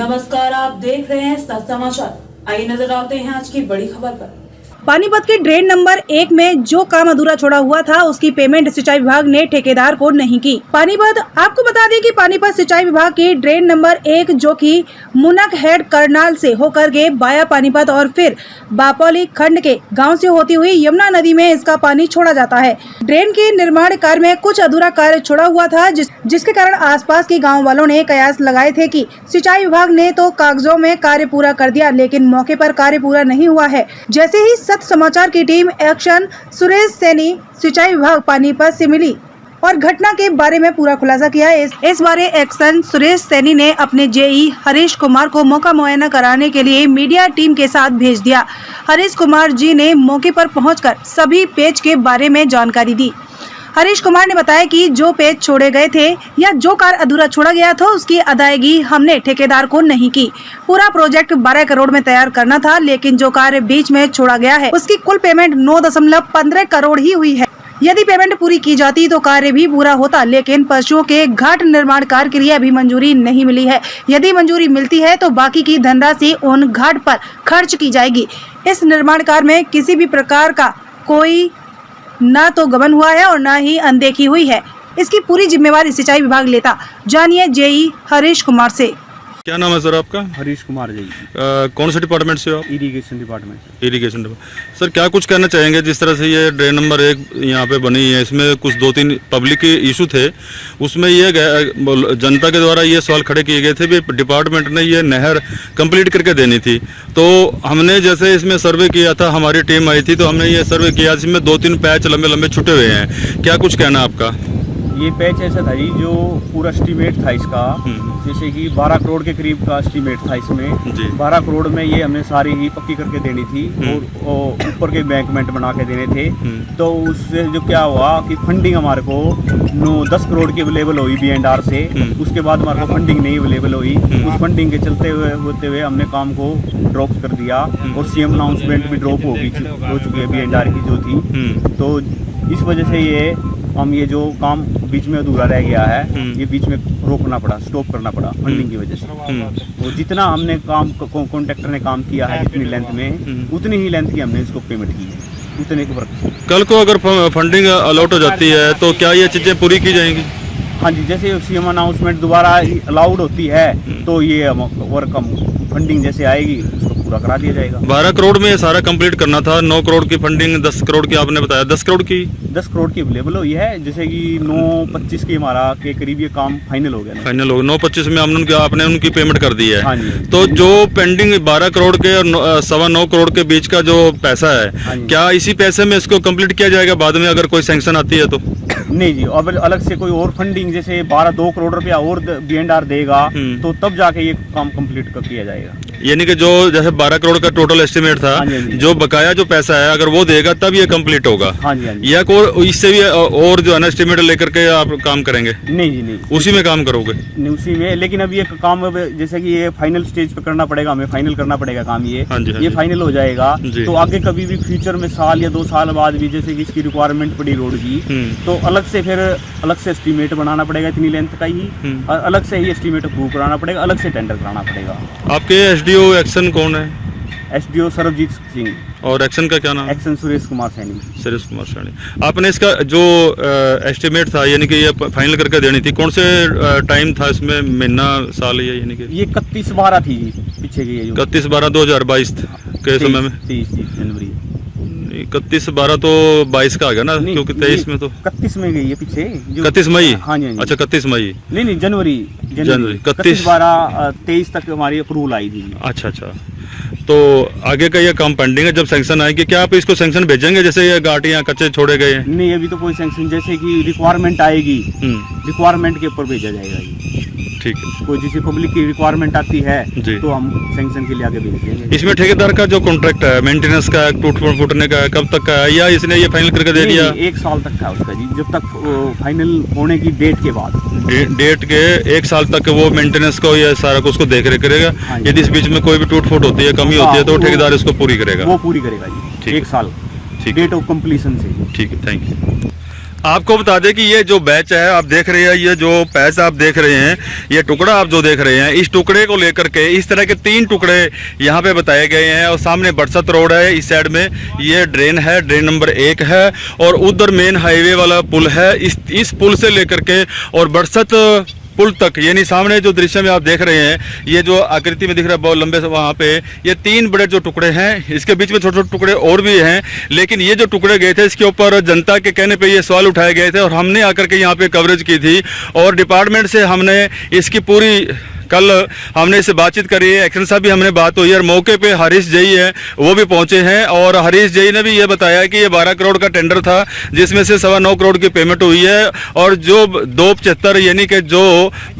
नमस्कार, आप देख रहे हैं सच समाचार। आइए नजर डालते हैं आज की बड़ी खबर पर। पानीपत के ड्रेन नंबर 1 में जो काम अधूरा छोड़ा हुआ था उसकी पेमेंट सिंचाई विभाग ने ठेकेदार को नहीं की। पानीपत आपको बता दें कि पानीपत सिंचाई विभाग की ड्रेन नंबर 1 जो कि मुनक हेड करनाल से होकर के बाया पानीपत और फिर बापोली खंड के गांव से होती हुई यमुना नदी में इसका पानी छोड़ा जाता है। ड्रेन के निर्माण कार्य में कुछ अधूरा कार्य छोड़ा हुआ था जिसके कारण आसपास के गाँव वालों ने कयास लगाए थे कि सिंचाई विभाग ने तो कागजों में कार्य पूरा कर दिया, लेकिन मौके पर कार्य पूरा नहीं हुआ है। जैसे ही सत्य समाचार की टीम एक्शन सुरेश सैनी सिंचाई विभाग पानीपत से मिली और घटना के बारे में पूरा खुलासा किया। इस बारे एक्शन सुरेश सैनी ने अपने जेई हरीश कुमार को मौका मुआयना कराने के लिए मीडिया टीम के साथ भेज दिया। हरीश कुमार जी ने मौके पर पहुंचकर सभी पेज के बारे में जानकारी दी। हरीश कुमार ने बताया कि जो पेज छोड़े गए थे या जो कार्य अधूरा छोड़ा गया था उसकी अदायगी हमने ठेकेदार को नहीं की। पूरा प्रोजेक्ट 12 करोड़ में तैयार करना था, लेकिन जो कार्य बीच में छोड़ा गया है उसकी कुल पेमेंट 9.15 करोड़ ही हुई है। यदि पेमेंट पूरी की जाती तो कार्य भी पूरा होता, लेकिन पशुओं के घाट निर्माण कार्य के लिए अभी मंजूरी नहीं मिली है। यदि मंजूरी मिलती है तो बाकी की धनराशि उन घाट पर खर्च की जाएगी। इस निर्माण कार्य में किसी भी प्रकार का कोई ना तो गबन हुआ है और ना ही अनदेखी हुई है। इसकी पूरी जिम्मेवारी सिंचाई विभाग लेता। जानिए जेई हरीश कुमार से। क्या नाम है सर आपका? हरीश कुमार जी। कौन से डिपार्टमेंट से हो आप? Irrigation department. Irrigation department. Sir क्या कुछ कहना चाहेंगे जिस तरह से ये ड्रेन नंबर 1 यहाँ पे बनी है, इसमें कुछ 2-3 पब्लिक के इशू थे, उसमें ये जनता के द्वारा ये सवाल खड़े किए गए थे कि डिपार्टमेंट ने ये नहर कंप्लीट करके देनी थी। तो हमने जैसे इसमें सर्वे किया था, हमारी टीम आई थी तो हमने ये सर्वे किया, इसमें 2-3 पैच लंबे लंबे छुटे हुए हैं। क्या कुछ कहना आपका? ये पैच ऐसा था जी, जो पूरा एस्टीमेट था इसका, जैसे कि 12 करोड़ के करीब का एस्टीमेट था इसमें। 12 करोड़ में ये हमें सारी ही पक्की करके देनी थी और ऊपर के बैंकमेंट बना के देने थे। तो उससे जो क्या हुआ कि फंडिंग हमारे को 10 करोड़ की अवेलेबल हुई B&R से। उसके बाद हमारे को फंडिंग नहीं अवेलेबल हुई। उस फंडिंग के चलते होते हुए हमने काम को ड्रॉप कर दिया और CM अनाउंसमेंट भी ड्रॉप हो चुकी है B&R की जो थी। तो इस वजह से ये जो काम बीच में अधूरा रह गया है, ये बीच में रोकना पड़ा, स्टॉप करना पड़ा फंडिंग की वजह से। और जितना हमने काम कॉन्ट्रैक्टर ने काम किया है जितनी लेंथ में, उतनी ही लेंथ की हमने इसको पेमेंट की है, उतने के वर्क। कल को अगर फंडिंग अलॉट हो जाती है तो क्या ये चीज़ें पूरी की जाएंगी? हाँ जी, जैसे CM अनाउंसमेंट दोबारा अलाउड होती है तो ये वर्क फंडिंग जैसे आएगी उसको पूरा करा दिया जाएगा। 12 करोड़ में ये सारा कंप्लीट करना था। 9 करोड़ की फंडिंग, 10 करोड़ की आपने बताया। 10 करोड़ की अवेलेबल हुई है, जैसे कि 9.25 की हमारा के करीब ये काम फाइनल हो गया। फाइनल हो गया 9.25 में आपने उनकी पेमेंट कर दी है। हाँ जी। तो जो पेंडिंग 12 करोड़ के और 9.25 करोड़ के बीच का जो पैसा है, हाँ, क्या इसी पैसे में इसको कंप्लीट किया जाएगा बाद में अगर कोई सैंक्शन आती है तो? नहीं जी, अब अलग से कोई और फंडिंग जैसे 2 करोड़ रुपया और B&R देगा तो तब जाके ये काम कंप्लीट किया जाएगा। यानी कि जो जैसे 12 करोड़ का टोटल एस्टिमेट था, हाँ जी। जो बकाया जो पैसा है अगर वो देगा तब ये कंप्लीट होगा। हाँ जी, हाँ जी। या कोई इससे भी और जो है ना एस्टिमेट लेकर के आप काम करेंगे? नहीं जी, नहीं, उसी में काम करोगे? नहीं, उसी में। लेकिन अब ये काम जैसे कि ये फाइनल स्टेज पे करना पड़ेगा, हमें फाइनल करना पड़ेगा काम ये। हाँ जी, हाँ ये जी। फाइनल हो जाएगा जी। तो आगे कभी भी फ्यूचर में साल या 2 साल बाद भी जैसे कि इसकी रिक्वायरमेंट पड़ी रोड की, तो अलग से एस्टीमेट बनाना पड़ेगा इतनी लेंथ का ही, और अलग से ही एस्टीमेट अप्रूव कराना पड़ेगा, अलग से टेंडर कराना पड़ेगा। आपके SDO एक्शन कौन है? SDO सरबजीत सिंह। और एक्शन का क्या नाम है? एक्शन सुरेश कुमार सैनी। सुरेश कुमार सैनी। आपने इसका जो एस्टिमेट था यानी कि ये फाइनल करके देनी थी, कौन से टाइम था इसमें, महीना साल या यानी कि? ये 31/12 थी जी, पीछे की 31/12/2022 के समय में। 23 जनवरी। 31/12 तो 22 का आ गया ना, क्योंकि 23 में तो 31 में गई है पीछे। 31 मई? हाँ जी। अच्छा 31 मई। नहीं, जनवरी 31/12/23 तक हमारी अप्रूवल आई थी। अच्छा। तो आगे का ये काम पेंडिंग है, जब सैंक्शन आएगी क्या आप इसको सैंक्शन भेजेंगे? जैसे ये घाटियाँ कच्चे छोड़े गए हैं। नहीं, अभी तो कोई सैंक्शन, जैसे कि रिक्वायरमेंट आएगी, रिक्वायरमेंट के ऊपर भेजा जाएगा जी। ठीक है। कोई जैसे पब्लिक की रिक्वायरमेंट आती है जी, तो हम सैंक्शन के लिए आगे भेज देंगे। इसमें ठेकेदार का जो कॉन्ट्रैक्ट है, मेंटेनेंस का, फूटने का, कब तक का है, या इसने ये फाइनल करके दे दिया? 1 साल तक का उसका जी, जब तक फाइनल होने की डेट के बाद। डेट के 1 साल तक वो मेंटेनेंस को ये सारा कुछ उसको देख रेख करेगा। यदि इस बीच में कोई भी टूट फूट होती है, कमी होती है तो ठेकेदार इसको पूरी करेगा। वो पूरी करेगा जी, 1 साल डेट ऑफ कंप्लीशन से। ठीक है, थैंक यू। आपको बता दें कि ये जो बैच है आप देख रहे हैं, ये जो पैच आप देख रहे हैं, ये टुकड़ा आप जो देख रहे हैं, इस टुकड़े को लेकर के इस तरह के 3 टुकड़े यहाँ पे बताए गए हैं। और सामने बरसत रोड है, इस साइड में ये ड्रेन है, ड्रेन नंबर 1 है, और उधर मेन हाईवे वाला पुल है। इस पुल से लेकर के और बरसत पुल तक, यानी सामने जो दृश्य में आप देख रहे हैं, ये जो आकृति में दिख रहा है बहुत लंबे से, वहाँ पे ये 3 बड़े जो टुकड़े हैं, इसके बीच में छोटे छोटे टुकड़े और भी हैं। लेकिन ये जो टुकड़े गए थे, इसके ऊपर जनता के कहने पे ये सवाल उठाए गए थे और हमने आकर के यहाँ पे कवरेज की थी। और डिपार्टमेंट से हमने इसकी पूरी, कल हमने इससे बातचीत करी है, एक्शन साहब भी हमने बात हुई है, और मौके पे हरीश जई है वो भी पहुंचे हैं। और हरीश जई ने भी ये बताया कि ये 12 करोड़ का टेंडर था, जिसमें से 9.25 करोड़ की पेमेंट हुई है, और जो 275 यानी कि जो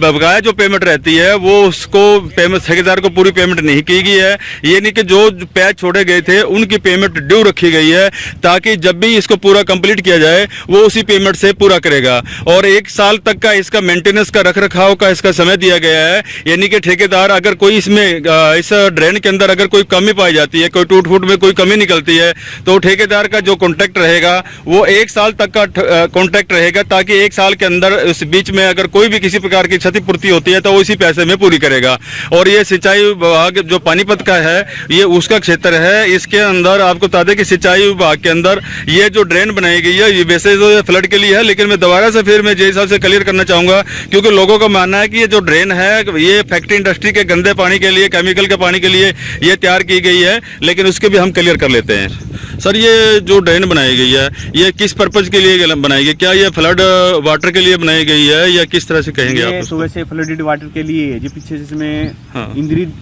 बकाया जो पेमेंट रहती है वो उसको पेमेंट ठेकेदार को पूरी पेमेंट नहीं की गई है। यानी कि जो पैच छोड़े गए थे उनकी पेमेंट ड्यू रखी गई है, ताकि जब भी इसको पूरा कंप्लीट किया जाए वो उसी पेमेंट से पूरा करेगा। और 1 साल तक का इसका मेंटेनेंस का, रख रखाव का इसका समय दिया गया है। यानी कि ठेकेदार अगर कोई इसमें इस ड्रेन के अंदर अगर कोई कमी पाई जाती है, कोई टूट फूट में कोई कमी निकलती है, तो ठेकेदार का जो कॉन्ट्रैक्ट रहेगा वो 1 साल तक का कॉन्ट्रैक्ट रहेगा, ताकि 1 साल के अंदर उस बीच में अगर कोई भी किसी प्रकार की क्षतिपूर्ति होती है तो वो इसी पैसे में पूरी करेगा। और ये सिंचाई विभाग जो पानीपत का है, ये उसका क्षेत्र है। इसके अंदर आपको बता दें कि सिंचाई विभाग के अंदर ये जो ड्रेन बनाई गई है, ये वैसे तो ये फ्लड के लिए है, लेकिन मैं दोबारा से फिर मैं जे साहब से क्लियर करना चाहूँगा, क्योंकि लोगों का मानना है कि ये जो ड्रेन है ये फैक्ट्री इंडस्ट्री के गंदे पानी के लिए, केमिकल के पानी के लिए ये तैयार की गई है। लेकिन उसके भी हम क्लियर कर लेते हैं। सर, ये जो ड्रेन बनाई गई है, ये किस पर्पज के लिए बनाई गई? क्या ये फ्लड वाटर के लिए बनाई गई है या किस तरह से कहेंगे आप? सुबह से फ्लडेड वाटर के लिए है, जो पीछे से इसमें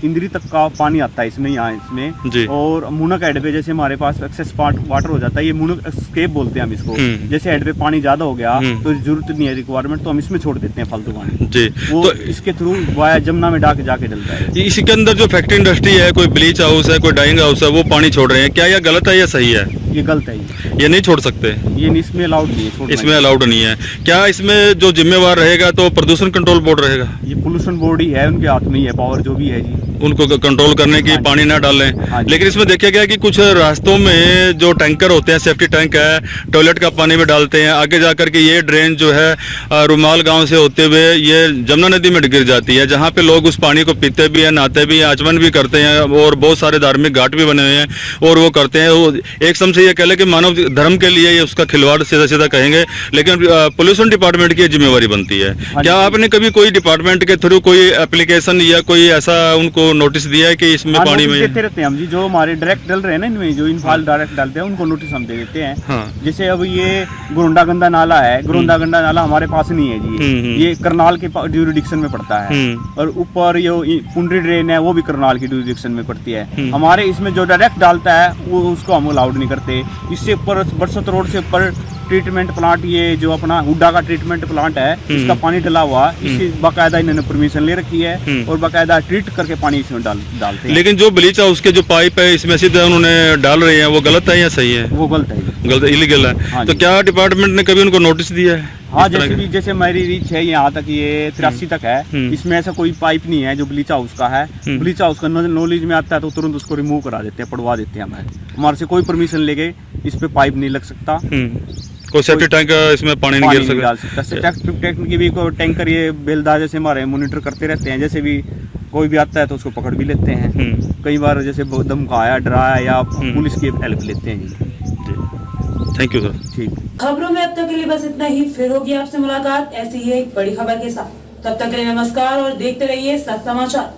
इंद्री तक का पानी आता है इसमें, यहाँ इसमें। और मुनक हेड पे जैसे हमारे पास एक्सेस वाटर हो जाता है, ये मुनक एस्केप बोलते हैं हम इसको। जैसे हेड पे पानी ज्यादा हो गया तो जरूरत नहीं है, रिक्वायरमेंट, तो हम इसमें छोड़ देते हैं फालतू पानी जी। वो तो इसके थ्रू वाया जमुना में जाके डलता है। इसके अंदर जो फैक्ट्री इंडस्ट्री है, कोई ब्लीच हाउस है, कोई डाइंग हाउस है, वो पानी छोड़ रहे हैं, क्या यह गलत है या सही है? ये गलत है, ये नहीं छोड़ सकते, ये इसमें अलाउड नहीं है, इसमें अलाउड नहीं है। क्या इसमें जो जिम्मेवार रहेगा तो प्रदूषण कंट्रोल बोर्ड रहेगा? ये पोल्यूशन बोर्ड ही है, उनके हाथ में ही है पावर, जो भी है जी, उनको कंट्रोल करने की, पानी ना डालें। लेकिन इसमें देखा गया कि कुछ रास्तों में जो टैंकर होते हैं, सेफ्टी टैंक है, टॉयलेट का पानी भी डालते हैं, आगे जाकर के ये ड्रेन जो है रुमाल गांव से होते हुए ये जमुना नदी में गिर जाती है, जहां पे लोग उस पानी को पीते भी हैं, नहाते भी हैं, आचमन भी करते हैं, और बहुत सारे धार्मिक घाट भी बने हुए हैं और वो करते हैं। वो एक सम से ये कह लें कि मानव धर्म के लिए ये उसका खिलवाड़ सीधा सीधा कहेंगे, लेकिन पोल्यूशन डिपार्टमेंट की जिम्मेवारी बनती है। क्या आपने कभी कोई डिपार्टमेंट के थ्रू कोई एप्लीकेशन या कोई ऐसा उनको नोटिस दिया है कि इसमें पानी में देते रहते हैं हम जी, जो हमारे डायरेक्ट डल रहे हैं ना, इनमें जो इनफाल डायरेक्ट डालते हैं उनको नोटिस हम दे देते हैं। हाँ। जैसे अब ये गुरुंडा गंदा नाला है, गुरुंडा गंदा नाला हमारे पास नहीं है जी, ये करनाल के ज्यूरिडिक्शन में पड़ता है। और ऊपर ये पुंडरी ड्रेन है, वो भी करनाल की ज्यूरिडिक्शन में पड़ती है। हमारे इसमें जो डायरेक्ट डालता है वो उसको हम अलाउड नहीं करते। इससे ऊपर बरसत रोड से ऊपर ट्रीटमेंट प्लांट, ये जो अपना हुड्डा का ट्रीटमेंट प्लांट है, इसका पानी डला हुआ, इसकी बाकायदा इन्होंने परमिशन ले रखी है और बाकायदा ट्रीट करके पानी इसमें डालते हैं। लेकिन जो ब्लीच हाउस के जो पाइप है इसमें सीधे उन्होंने डाल रहे हैं, वो गलत है या सही है? वो गलत है, गलत, इलीगल है। तो क्या डिपार्टमेंट ने कभी उनको नोटिस दिया है? हाँ, जैसे मेरी रीच है यहाँ तक, ये 83 तक है, इसमें ऐसा कोई पाइप नहीं है जो ब्लीच हाउस का है। ब्लीच हाउस का नॉलेज में आता है तो तुरंत उसको रिमूव करा देते हैं, पड़वा देते हैं। हमारे से कोई परमिशन लेके इस पे पाइप नहीं लग सकता, कोई सेफ्टी टैंक इसमें पानी नहीं डाल सकता। टैंक की भी कोई टैंकर, ये बेलदार जैसे हमारे मॉनिटर करते रहते हैं, जैसे भी कोई भी आता है तो उसको पकड़ भी लेते हैं। कई बार जैसे धमकाया, डराया या पुलिस की हेल्प लेते हैं जी। Thank you sir. ठीक। खबरों में अब तक के लिए बस इतना ही, फिर होगी आपसे मुलाकात ऐसी ही एक बड़ी खबर के साथ। तब तक के लिए नमस्कार और देखते रहिए सच समाचार।